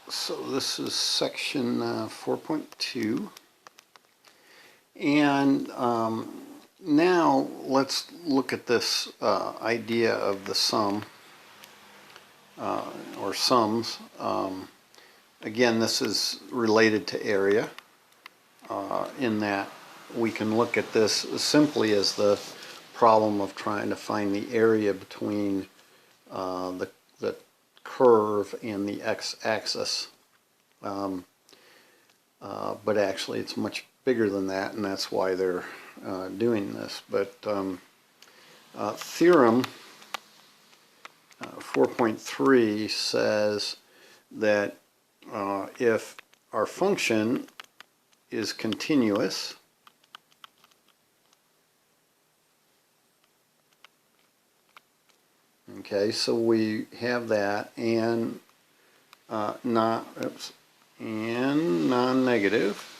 So this is section 4.2, and now let's look at this idea of the sum or sums. Again, this is related to area in that we can look at this simply as the problem of trying to find the area between the curve and the x-axis, but actually it's much bigger than that, and that's why they're doing this. But theorem 4.3 says that if our function is continuous, okay, so we have that, and non-negative,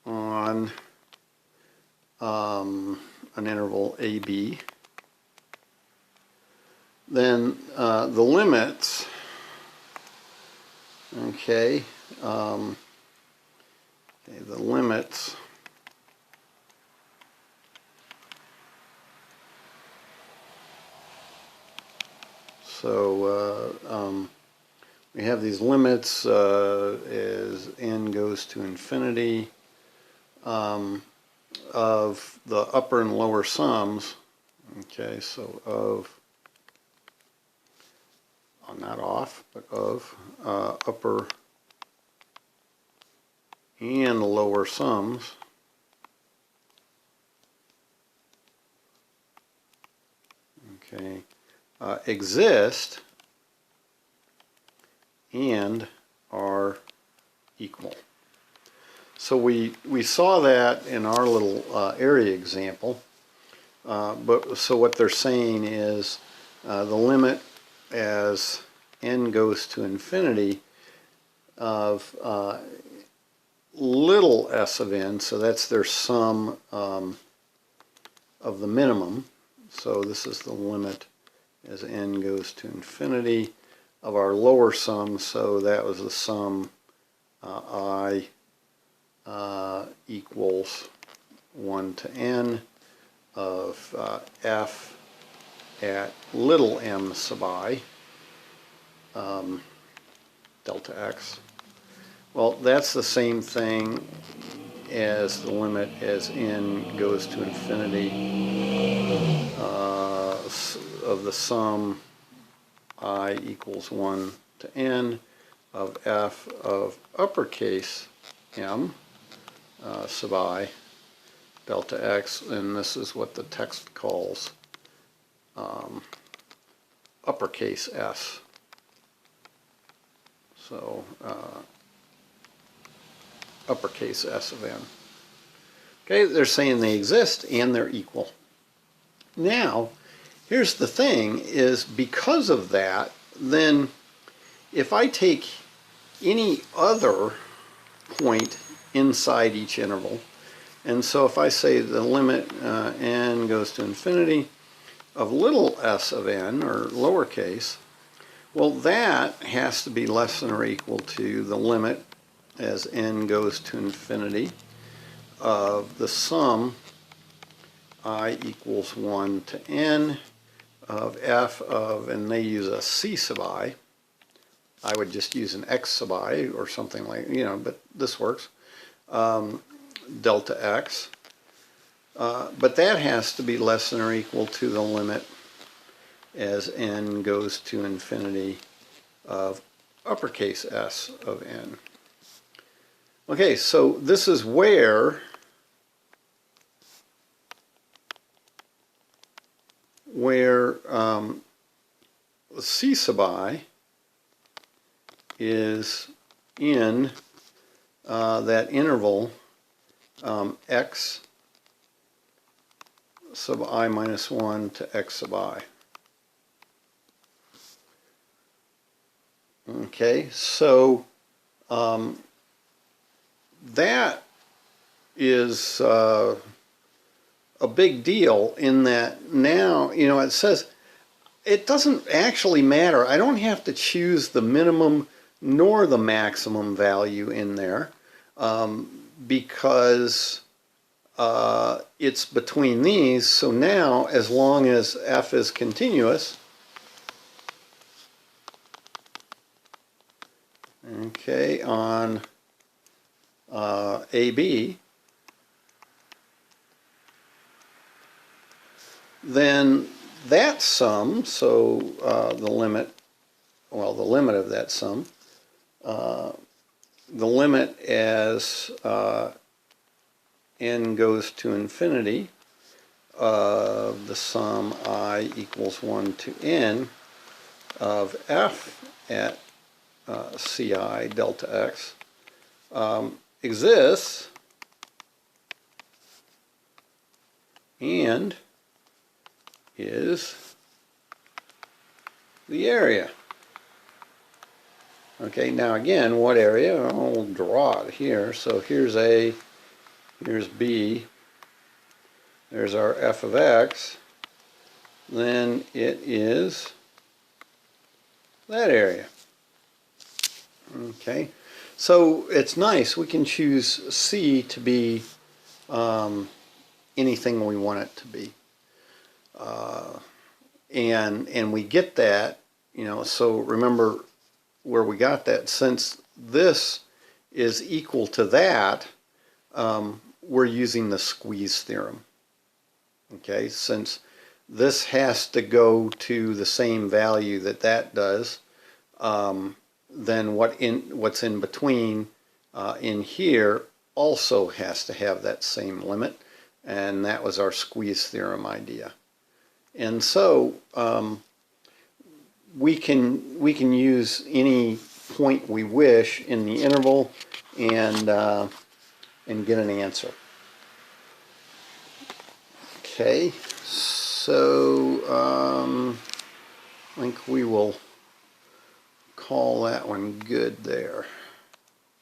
on an interval AB, then the limits, okay, the limits we have these limits as n goes to infinity of the upper and lower sums, okay, so of, not off, but of upper and lower sums, okay, exist and are equal. So we saw that in our little area example, but so what they're saying is the limit as n goes to infinity of little s of n, so that's their sum of the minimum, so this is the limit as n goes to infinity of our lower sum, so that was the sum I equals 1 to n of f at little m sub I, delta x. Well, that's the same thing as the limit as n goes to infinity of the sum I equals 1 to n of f of uppercase m sub I delta x, and this is what the text calls uppercase s. So uppercase s of n. Okay, they're saying they exist and they're equal. Now, here's the thing, is because of that, then if I take any other point inside each interval, and so if I say the limit n goes to infinity of little s of n, or lowercase, well, that has to be less than or equal to the limit as n goes to infinity of the sum I equals 1 to n of f of, and they use a c sub I. I would just use an x sub I or something like, but this works. Delta x. But that has to be less than or equal to the limit as n goes to infinity of uppercase s of n. Okay, so this is where c sub I is in that interval x sub I minus 1 to x sub I. Okay, so that is a big deal in that now, it says it doesn't actually matter. I don't have to choose the minimum nor the maximum value in there because it's between these. So now, as long as f is continuous, okay, on AB, then that sum, so the limit of that sum, the limit as n goes to infinity of the sum I equals 1 to n of f at ci delta x exists and is the area. Okay, now again, what area? I'll draw it here. So here's A, here's B, there's our f of x, then it is that area. Okay, so it's nice. We can choose C to be anything we want it to be. And we get that, so remember where we got that. Since this is equal to that, we're using the squeeze theorem. Okay, since this has to go to the same value that that does, then what's in between in here also has to have that same limit, and that was our squeeze theorem idea. And so we can use any point we wish in the interval and get an answer. Okay, so I think we will call that one good there.